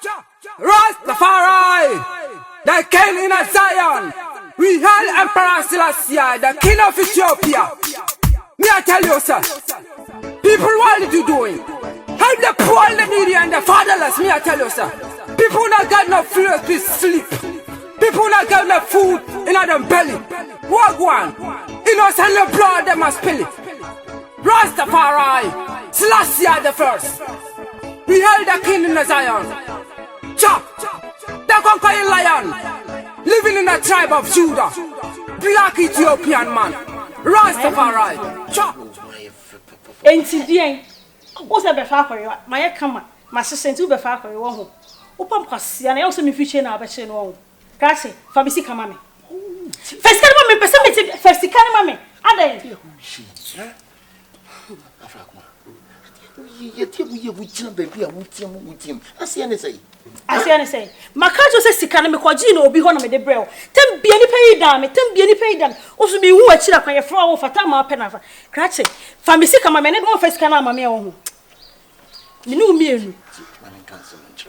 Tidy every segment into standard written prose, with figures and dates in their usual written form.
Cha! Rastafari! The king in Zion! We hail Emperor Selassie, the king of Ethiopia! Me I tell you, sir, people, what are you doing? Help the poor, the needy, and the fatherless, me I tell you, sir. People not got no food to sleep. People not got no food in their belly. Walk one. Innocent the blood, they must spill it. Rastafari, Selassie the first. We held the king in the Zion. Cha, the conquering lion, living in the tribe of Judah. Black Ethiopian man. Rastafari. Cha. Enti what's a befa for you? My come, my sister to befa for you. Upon Cassia, and I also me future now, but you know. Grazie, Fabisi Kamame. First, can me person, first, can me. Ada. You with baby, I with him. I see any say. Makajo says, Sikana me kwajino obi hono me de brel. Tem bi ani pay down, tem bi ani pay down. Oso bi hu achi na kwa ye fra wo fata ma penafa. Grazie, Fabisi Kamame ne mo first kana ma me wo ho. Me no mienu. Mami cancel ncho.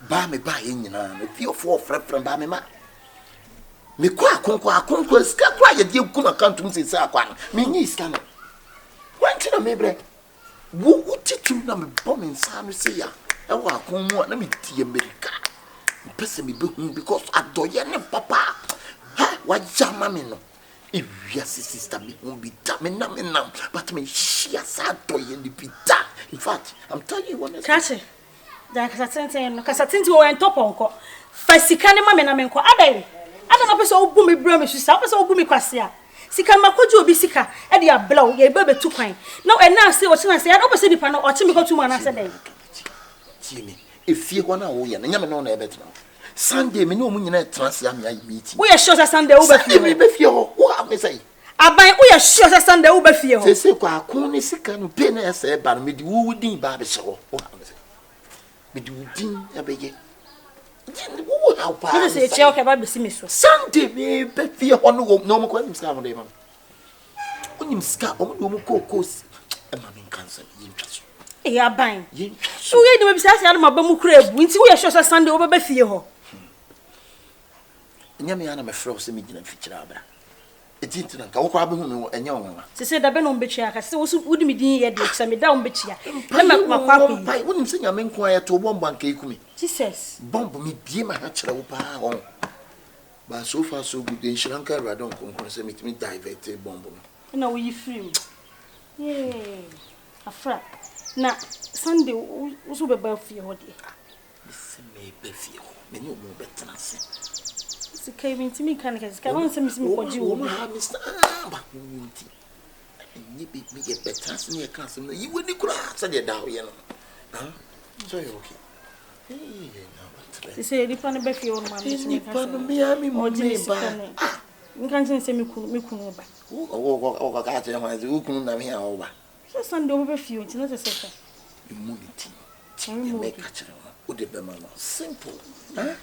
Ba me ba ye nyina, me fio fo frefrem ba me ma. Me kwa akonko ska kwa ye die kum account mu se sa kwa. Me nyi ska no. Wanti na me bre. Wo titu na me bomb nsa no se ya. E wa akonmu na me tie America. Pese me be hu because adoye ne papa. Ha, wa jama me no. If your sister me won't be damn but me she has adoye ni be da. In fact, I'm telling you honestly. Grazie. Da kasatente wo en top onko. Fasika ne ma me na me nko adai. Ada na pese obu me bra me susa, pese obu me kwase a. Sika makoju obi sika e de ablaw ye be betu kwan. Na e na se o chena se ya no pese dipa no o che me ko tu ma na se dai. Tie me. Efie ho na wo ye na nyame no na e betra. Sunday me no mu nyina trans ya me ayi meeting. Wo ye sure Sunday wo be fie. Me be fie ho. Wo am say. Aban wo ye sure Sunday wo be fie ho. Se kwa akon ne sika no pe na ese ba no me di wo din ba be hye ho. Wo am say. Me di wo din ya be ye. Wo how pa. You say che o ke ba be si me so. Sunday me be fie ho no no mo kwa nim ska mo dey man. Onim ska o mo kokos. E ma me cancel yin twaso. E aban. Yin twaso. So ye de be bisa se ya ma ba mu kura ebu. Nti wo ye sure Sunday wo be fie ho. Nyame ya na me frɛ se me gina fikira abra. Ejinti na ka wo kwa be hu no enya wonwa. Se se da be no mbechia ka se wo wudi me din ye de se me da mbechia. Na ma kwa kwa. Pai wonim se nyame nko aye to bomba nka ekumi. Jesus. Bomb me bie ma ha kyerɛ wo pa ho. Ba so far so good in Shanka radon konkon se me divert bomb no. Na wo yi free. Yeah. Afra. Na Sunday wo so be ba fie ho de. Se me be fie ho. Me ni o mo betena se. Sika binti mi kan ka won se mi koji wo ha Mr. Ba binti ni be me ye betena se ne ka se no yi woni kura se de da ho ye no. So you okay? Se di pan be fie wo ma mi ni pan mi ami mo me ba. Nkan se mi kunu ba. O ka te ma ze kunu na mi ha o ba. So Sunday wo be fie o ti na se se. Immunity. Make a child. O de be ma no. Simple. Huh?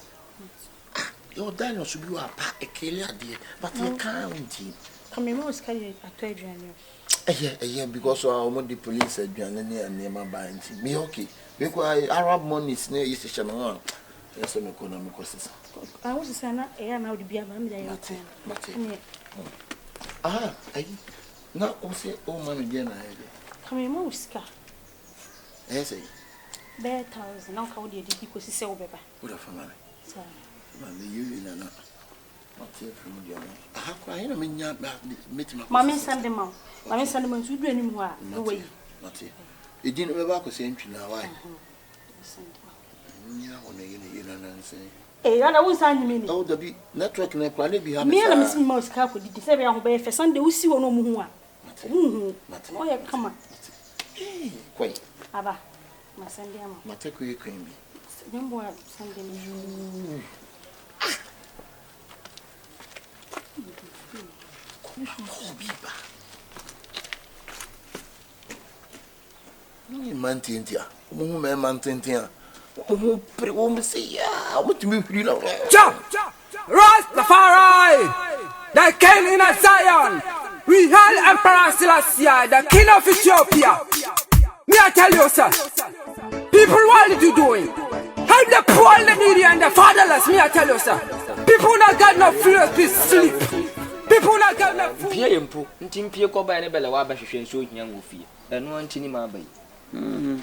Your Daniel should be a clear dear, but you can't. Come most carry a trade. Yeah, because the police said you and near my buying me okay. Because Arab money is near East Channel. Yes, I'm economic courses. I was saying that I am out to be a man. Ah, I not also oh man again. Come most car. Yes, Bear 1,000. Now, how do you because it's so bad? What a family. Sorry. You know, not here from the other. I have cried. I mean, meeting Mammy send them out. Mammy send them to do anymore. No way. Not here. You didn't ever go same to now. Why? Eh, I won't send me. Oh, the network and quality behind me. I'm missing most car with the Savia who bear for Sunday. We see no more. Oh, come on. Quite. Aba, my Sunday. My take you cream. Then what Sunday? Mantintia, Mantintia. Oh, say, yeah, what do you feel? Jump! Rastafari! The king in Zion! We hail Emperor Selassie, the king of Ethiopia! Me I tell you, sir, people, what are you doing? Help the poor, the needy, and the fatherless. Me, I tell you, sir. People not got no food to sleep. People not got no food. Pia impo. Ntim pia ko ba ne bele wa ba hwehwe nso hia ngofie. Eno antini ma ba yi.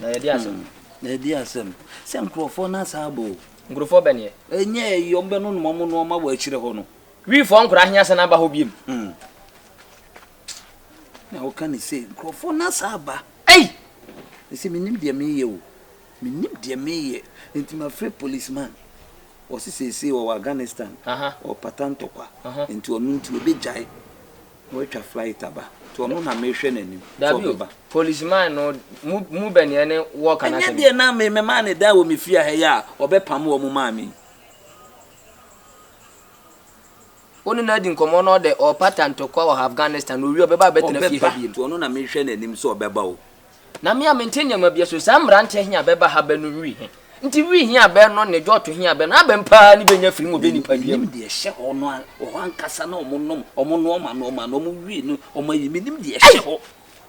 Na ye di asem. Na ye di asem. Se nkrofo na sabo. Nkrofo ba ne. Enye yombe no no no ma wa akire ho no. Wi fo nkra hia se na ba ho biem. Na o kan se nkrofo na saba. Ei! Se minim de me ye o. Minim de me ye. Enti ma free policeman. O se o Afghanistan. O patanto kwa. Enti onu nti obejai. No twa flight aba. To onu na mehwe nanim. Dabi policeman no mu bani ene work na kan. Enya de na me ma ne da wo me fia he ya obepam wo mu maami. Onu na di nkomo no de o patanto kwa wa Afghanistan no wi obeba betena fi ha bi. To onu na mehwe nanim so obeba o. Na me amintenya ma bia so samrante hia beba ha ba no wi he. Nti wi hia be no ne joto hia be na be mpa ni benya firi mo be ni pa bia. Nim de hye ho no o ankasa na omo no ma no mo wi no omo yi nim de hye ho.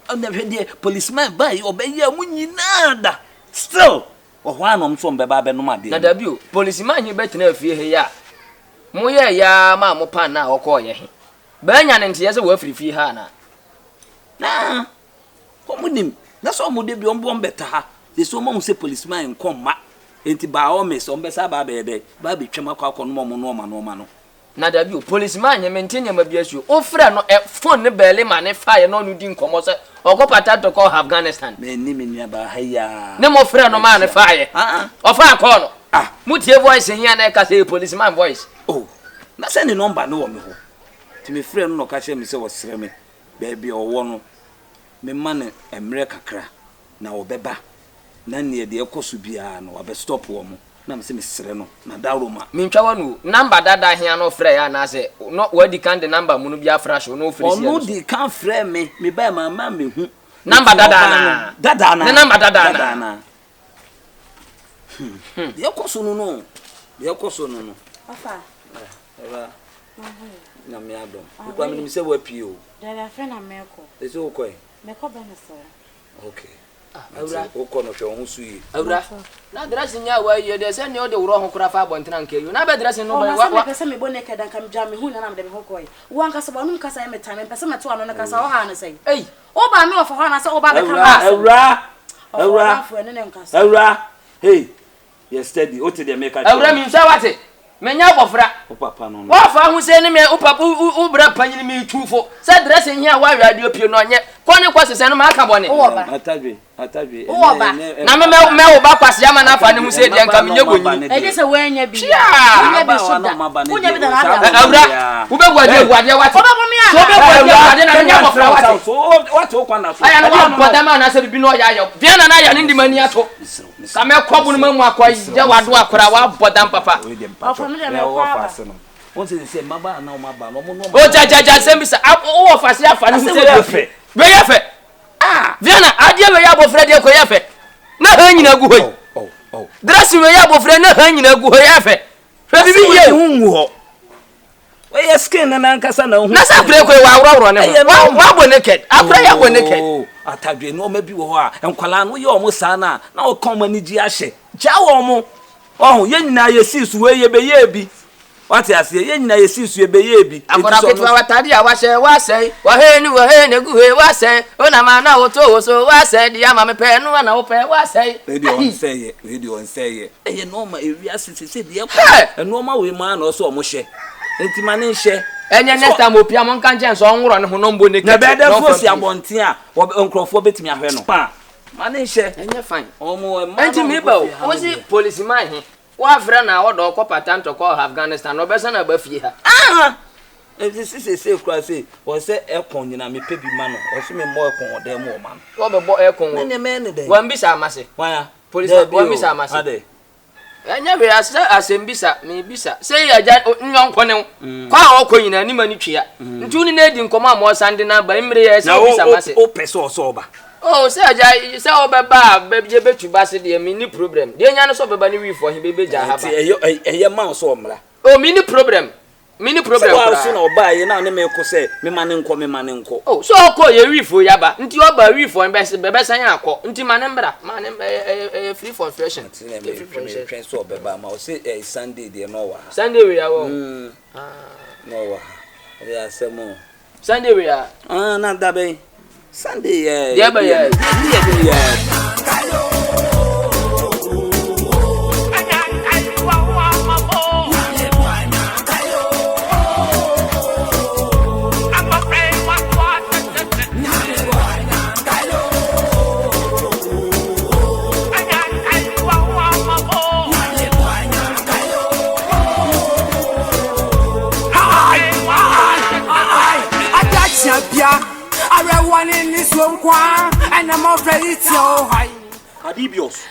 Ona hwe de policeman bai obeyi amu nyina da. Still o ho anom so mbeba be no ma de. Na da bio policeman hi betena afie he ya. Mo ye ya ma mo pan na okọ ye he. Ba nya ne nte ye se wa firi fie ha na. Na ko mo nim na so mo de bi ombo mbeta ha. They so mo se policeman nkomma. Enti ba o me so mbesa ba be de ba be twema kwa no ma no. Na da bi policeman ye maintain ma bia su o frɛ no phone ne bele ma ne fa ye no no di nkomo se okopata to call Afghanistan me ni me nua ba haya ne mo frɛ no ma ne fa ye o fa call no mutie voice hia na ka say policeman voice na se ni number no wo me ho ti me frɛ no no ka che me se wo sere me ba bia owo no me ma ne emre kakra na obeba na ne de ekoso bia no abe stop wo mo na me se me sere no na daroma me ntwa wonu number dada hia no frɛ ya na se no wadi kan de number mu no bia fresh no frɛ sia no di kan frɛ me ba ma me hu number dada na ne number dada na de ekoso no Afa eba na me adom kwa me se wa pie o dada frɛ na meko ese o koi meko ba na so okay awura o kono hwe ho suyi awura na dress nya wa ye de se ne o de woro ho kura fa abontena nke yo na be dress no ba wa pese me bo naked an kam jam me hu na de me ho koi wo an kasa ba no kasa e metame pese me to ano na kasa o ha na sei ei o ba me o fa ho na se o ba be kam awura hey you steady o te de make awura mi nsa wate menya bofra o papa no wa fa hu se ne me o papa o bra panyini mi tufo se dress hia wa wi ade opie no nye kwone kwase se no ma aka bone atadwe na me wo ba kwase ama na fa ne hu se de nka menye gonyi e de se wanya bi nya bi soda unya bi da na awura wo be guade wate so be guade na menya bofra wate wate o kwana so aya na wa boda ma na se bi no ya bia na ya ne ndi mani ato ka me kobu no mamu akwa je wado akora wa boda papa wọ́n ṣe maba na o maba no mo no o jajaja sembisa o wo fase afa ni se we ye fe viana adie we ya bofre de ko ye fe na ha nyina gu hoi dress we ya bofre na ha nyina gu hoi ye fe fe bibi ye hungu ho we ye skin na nkasa na hu na sa bre ko wa awro ne ho wa bo naked afra ya bo naked atadwe no ma bi wo ho a enkwala no ye o mo sa na o kon mani ji ahye ja wo mo ye nyina ye sisu we ye be ye bi wati asiye ye nyina ye sisu ye be ye bi akora ketwa watadi a wa sei wa he ne guhe wa sei ona ma na oto so wa sei dia ma me pe no na wo pe wa sei radio on say ye no ma ewia sisi de e no ma we ma na so o mo hye enti ma ne hye enye next time opia mo nka nche so onworo ne ho no mbo ne na be da fosi abonten a onkrofo betimi ahwe no ma ne hye enye fine o mo enti mi ba o si policeman he wa frɛ na wo do ko patanto ko Afghanistan no be se na ba fie ha se kura se o se ekon nyina me pebi ma no o se me mo ekon o de mo ma no wo be bo ekon wo ne me ne de wan bisa amase wan policeman wan bisa amase ade enya we asembisa me bisa se ya ja nyonko ne kwa okọ nyina ni mani twia ntu ni na di nkoma mo sande na ba imre ya se bisa amase o pese so ba se aja se obeba beje betuba se de mi ni problem de nya no so beba ni wi fo he bebe ja ha ba eye ma so omra o mi ni problem Mini problem. So I was no buy you now me ko say me mane nko. Oh, so ko ye wifo yaba. Nti oba wifo be san akọ. Nti mane mbra, mane free for fresh. Train so beba ma o say Sunday dey no wa. Sunday we are wo. No wa. We are semo. Sunday we are. Na da be. Sunday yeah. Yeah. One in this one, and I'm afraid so high. Kadibios.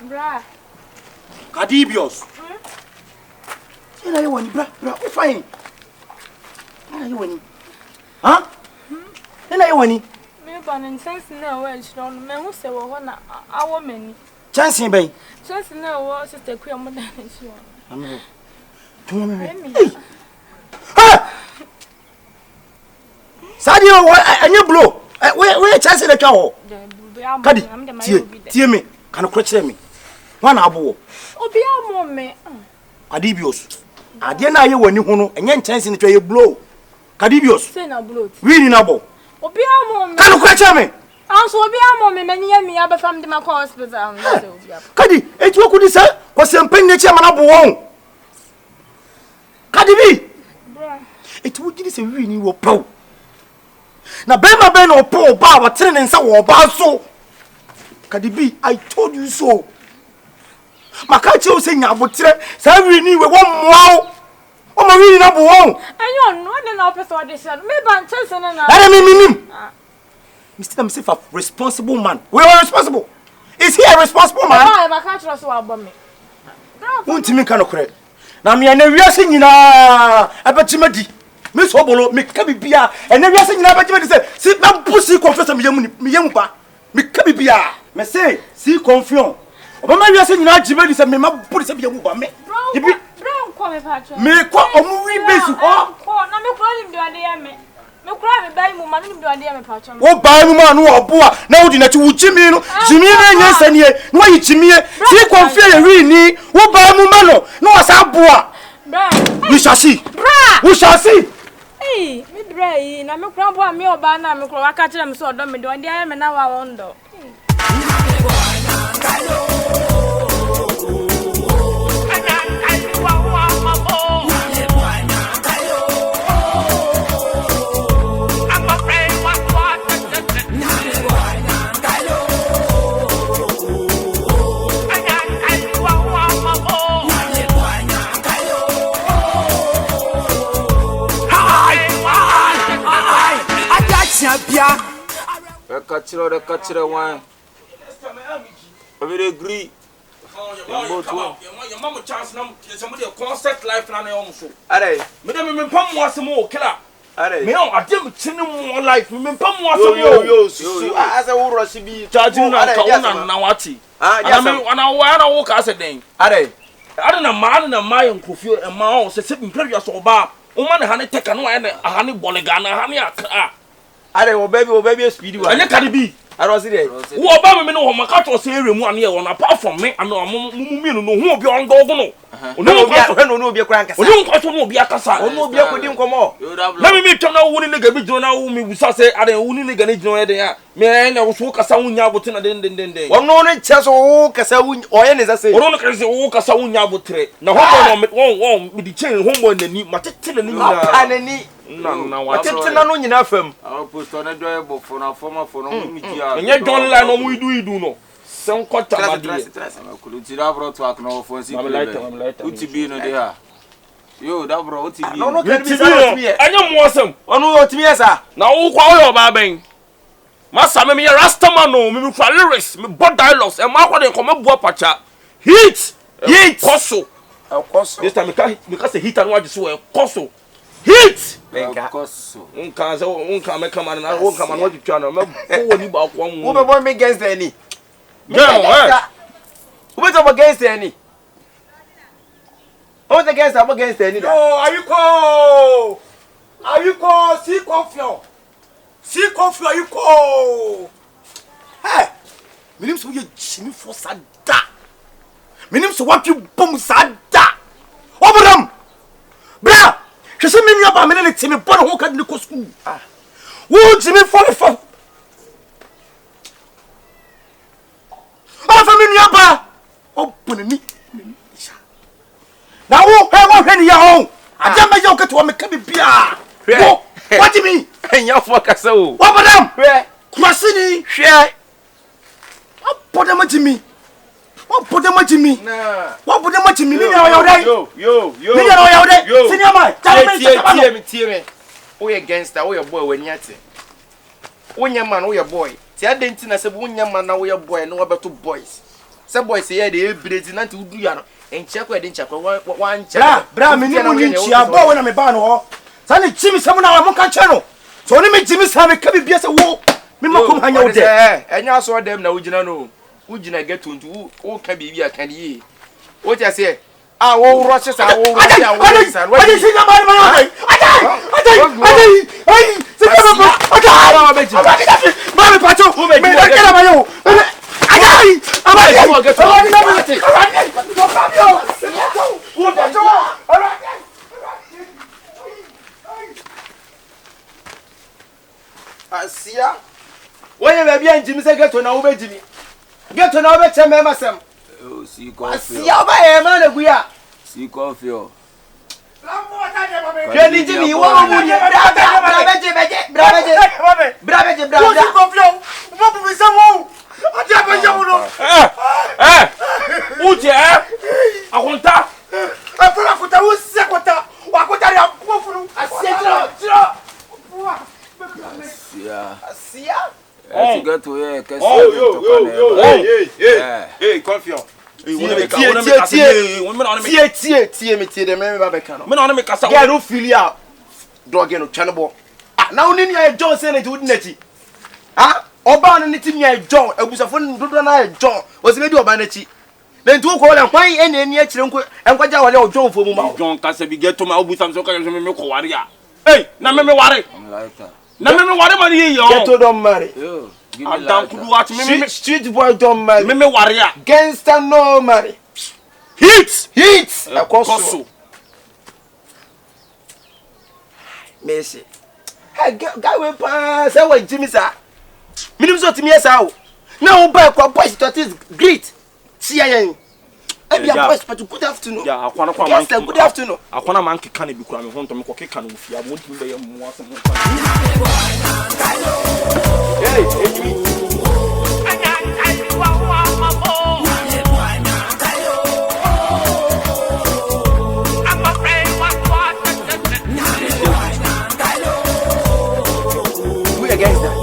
Bra. Kadibios. You want, bra, fine. You want, huh? You want, me ban sense no way, strong men who say, well, one hour many. Chancing Bay. Chance no, sister, queer more than Hey! Sadio, and you blow. Where chance in the cow? Kadi, tear me, can you crutch me? One abo. Oh, be a moment. Kadibios. I didn't know when you know, and then chance in the tray blow. Kadibios. Say no blow. Really, Nabo. Oh, be a moment. Can you crutch me? Also, be a moment, many years me ever from the hospital. Kadi, it you could say, was some penny chairman abo. Kadibi. It would give us a really were pow. Na bema ben o po ba wa tene nsa wo ba so Kadibi, I told you so. Makachi o se nya abotre sa wi ni we wo mwa o ma wi na bo wo Ayo no na person audition me ban chance na na Let me Mr. Himself a responsible man. We are responsible. Is he a responsible man? Why Makachi so abo me Untimi kan okre na me na wiase nyina abetimadi me so bolo me ka bibia ene wiase nyina abetimadi se na pusi confess me yamu ba me ka bibia me say C-Confion obama wiase nyina agibedi se me ma bodi se yamu ba me ibi bro ko me pacho me ko omu wi besu ho ko na me ko lim do ade ya me kura me bai mu ma nim do ade ya me pacho wo bai mu ma no oboa na wodi na ti wuchimi no jimi na nyansa nie no yi chimie C-Confion ye wi ni wo bai mu ma no no wasa boa bra we shall see bra we shall see eh me bra yi na me kura boa me oba na me kura waka kire me so odo me do ade ya me na wa wondo Kachira one. I will agree. Your mama chance somebody a concert life and almost. Are Madame Pam was some more killer. are Me on, I didn't chin more life. Pam was yo as a rush be charging Nawati. And I want to walk as a day. Are I don't know, man, and my and Kofi and my own sitting previous or bar. Woman, honey, take a honey bolligana, honey. are baby speedy one. And you can be. I was there. Who about me know my cat was here one year on apart from me and no who be on governor. No be a crank. We don't quite know be a casa. No be a couldn't come on. Let me meet now wooden nigga be Jonah whom we say I don't wooden nigga no idea. Man, I was walk a sound yabutin and then. One no chance or Casawin or any as I say. Or don't crazy walk a sound yabutre. Now home with the chain home and the need Matitin and any. No, I can't tell you enough. I'll put on a drivable for a former for no and yet don't learn on we do no. Some cut I could see that brought to a no for to be in a day. You, that brought No, I am awesome. On what me as a now, who call your babbing? Master, me a rastaman, no, me for lyrics, me bought dialogues, and Marco de come up pacha. Heat, cosso. of course. This time because the heat and what you saw a cosso. Heat! of course so. Unca come and I won't come and what you trying to remember one Who will me against any? Yeah, Who will against any? All the against I'm against any. Oh, are you call C-Confion? C-Confion, are you call? Hey, my name's Jimmy for Sada. My name's what you boom Sada. Over them. Bra, she said me about me and Timmy Bonner who can look at school. Who Jimmy for? Oh, for me, Yaba. Open me. Now, who have any home? I don't know you get to make me beer. What do you mean? And your focus so. What about them? Crossini, share. What put them to me? What put them to me? What put them to me? Yo, senior man, tell me. We against that, we a boy when you're when your man, we a boy. See, I didn't say, when your man, now we a boy, no about two boys. Some boys say they breed not to do ya. And check where didn't check one check. Bra, me never knew you are born on a ban. Sunny Jimmy, someone I won't channel. So only me Jimmy's have a cabin beers a walk. Me come hang out there. And you saw them now, would you know? Would you not get to who can be a candy? What I say? I will rush us. I will rush us. What is it about my Asia, when you be Jimmy say get to now be Jimmy. Get to now be Chemema. Oh, C-Confion. Asia ba man we are. C-Confion. Really Jimmy, what would you Hey, Confion. Now, John said it wouldn't let you. Ah, Oban and it John, I was a phone, John, was maybe a banity. Then to call and why any yet, and what I John for John Cassabi get to my with some soccer and warrior. Hey, now me worry. Now me worry money, you don't marry. I'm down to watch me. Street boy don't marry. Me warrior. Gangster no marry. Hits. A cost. Messi. Hey, guy will pass away, Jimmy, sir. Minimum to me as out. Now, back what boys that is great. See, I am. But good afternoon. Yeah, I want to good afternoon. I want a monkey can be crying home to make a cake and if you want to be a more. We against that.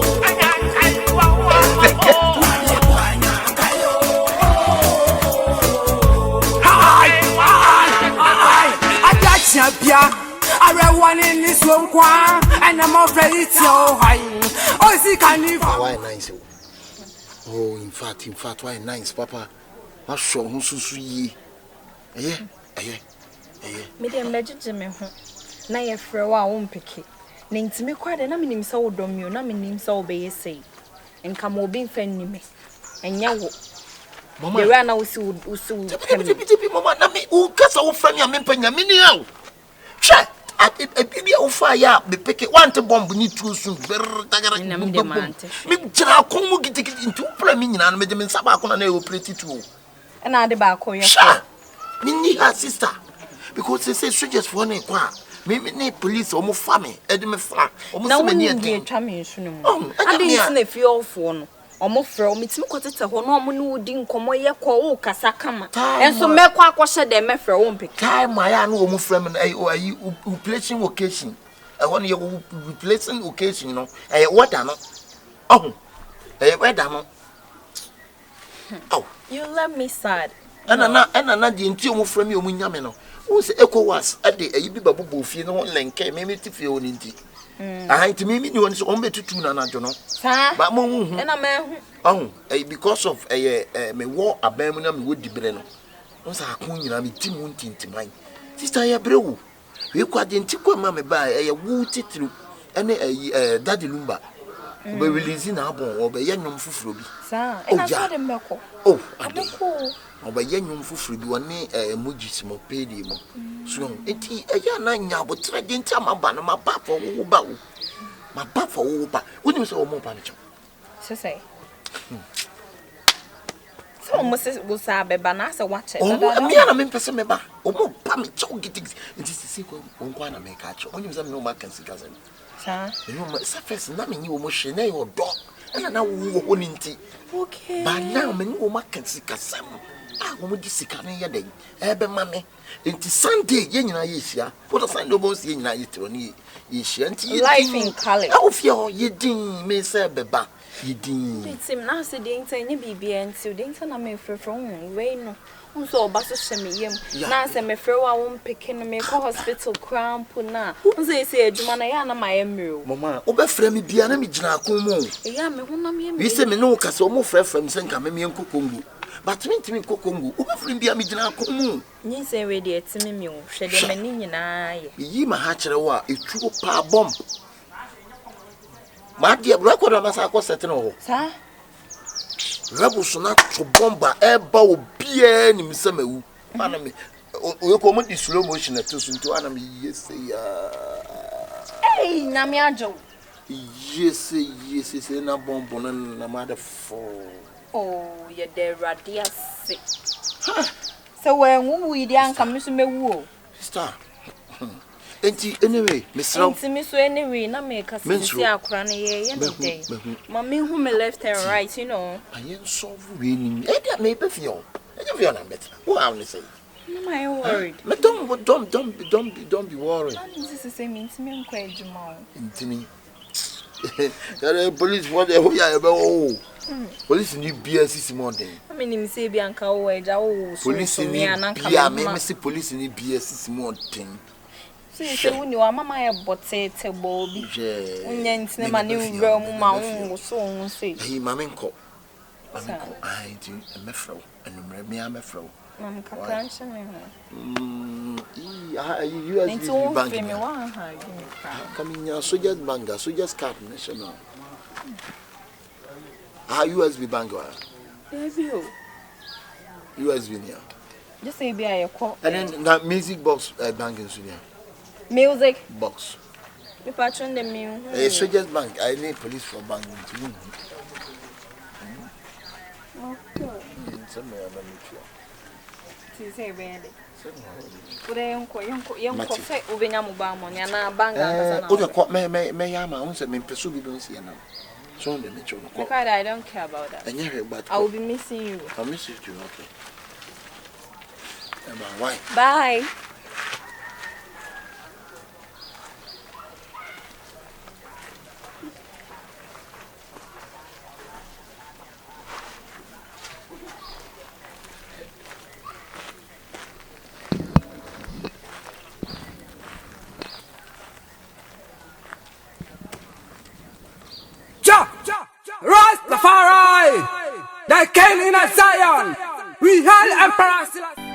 Everyone in this one, and I'm afraid it's your high. Oh, see, can you? Why nice? Oh, in fact, why nice, Papa? I'm sure who's so ye. Eh? Medium legend, Jimmy. Now you're for a while, won't pick it. Name to me quite an name so dumb you, not name so be say. And come will be friendly me. And you Mama ran out so Mama, who gets our friend, your men, your Chat. A baby of fire, be pick one to bomb beneath two soon. Very get into plumbing and made them in Sabacon and they will pretty too. And I the back, Minnie her sister, because they say strangers for any qua. Maybe need police or more family, Edmund Flat, almost many a day. I didn't if you're phone. Omo fro me tim kwotete ho no omo no odi nkomo ye kwa wo kasa kama enso mekwa akwhye de mefre wo mpeke time aya no omo frem na ayi replacing occasion e ho no ye replacing occasion no e wada no oh e wada no oh you let me sad na di nti omo frem ye omo nyame no wo se ECOWAS ade ayi bi babubo fie no lenke me tifie oni nti to me you want to on betutu na najo no ba mo hu na ma hu because of me war abam na me wo dibre no no sa akon nyina me tim ntintiman Sister ya brewu. We kwa denti kwa mama ba ya wu titru ene daddy lumba. Obe release na abon obe ye nwom fufuro bi. Sa e na so de mbeko. Oh, ade. Obe ye nwom fufuro bi woni emojis mo pedi mo. So enti ya na nya botre denti amaba na maba for wo ba wo. Maba for wo ba. Woni so mo pa ne cho. Say. So must go sabe ba na se watch it. Oh, me na me pese me ba. Omo pa me cho gitig. Enti sisi ko onkwa na me ka cho. Woni so me no ma kan sika sen. Sa. You know, surface na me ni wo mo hwe na yo do. Na wo ho ni nti. Okay. Ba na me ni wo ma kan sika sam. Ah, wo mo di sika na ye den. Ebe ma me. Enti Sunday ye nyina ye hia. What Sunday bo si ye nyina ye tro ni ye hia nti Life in college. I fie ho ye din me se beba. Ye din. It's him now say the internet ni bibi enti the internet na me from we no. Unso oba so hye me yam. Na say me frɛ wa won pikin no me ko hospital cramp na. Unso say adwuma na ya na ma yemre. Mama, obe frɛ me bia na me gyina akon mu. Ya me honam yem. We say me no ka se o mo frɛ me se nka me enkokongu. But me ntimi kokongu. Obe frɛ bia me gyina akon mu. Nyi say we de etimi me o. Hwɛ de mani nyina ye. Yi ma ha kyerɛ wo a etuo pa bom. Ma dia record ma sa ko set no ho. Sa? Rabuso na to bomba eba obia ni msamawu. Mana me o ko mo di slow motion to so nto ana me yese ya. Hey, na me ajo. Yes na bombo na mother for. Oh, ye de radia se. So when we di anka me so mewu o. Sister. Enti anyway, Mr. Enti me so anyway na me ka sisi akura na ye me dey. Ma me hu me left and right, you know. Ayen solve we ni. E dia me be fio. E dia fio na better. What am I say? No, I'm worried. Me don't be worried. I need to say me ntimi nkwa ejuma. Ntimi. There police what they ya be oh. Police ni bia sisi mo den. I mean him say bia nka wo eja wo so. Police ni bia me say police ni bia sisi mo den. Say woni wa mama ya botete bo bi. Nya ntine ma ne wura mu ma wo so wo say. Hey mama nko. I do a mefro and me am mefro. Mam ka kanche me ho. You as bank. Me wa ha give me card. Coming your soldiers bank, soldiers card national. USB bank. USB near. Just say be a call. And then that music box bank in Sunia. Music Box. Me patron the me. Soldiers bank. I need police for bank. Okay. Somewhere Say bende. Ure yonko fe ubenya muba mo nya na banga na. Oda ko me yama unse me peso bi don see na. So the nature ko. Because I don't care about that. But I will be missing you. I'll miss you too, okay. Why? Bye. Rastafari, the king in Zion, we hail Emperor Selassie.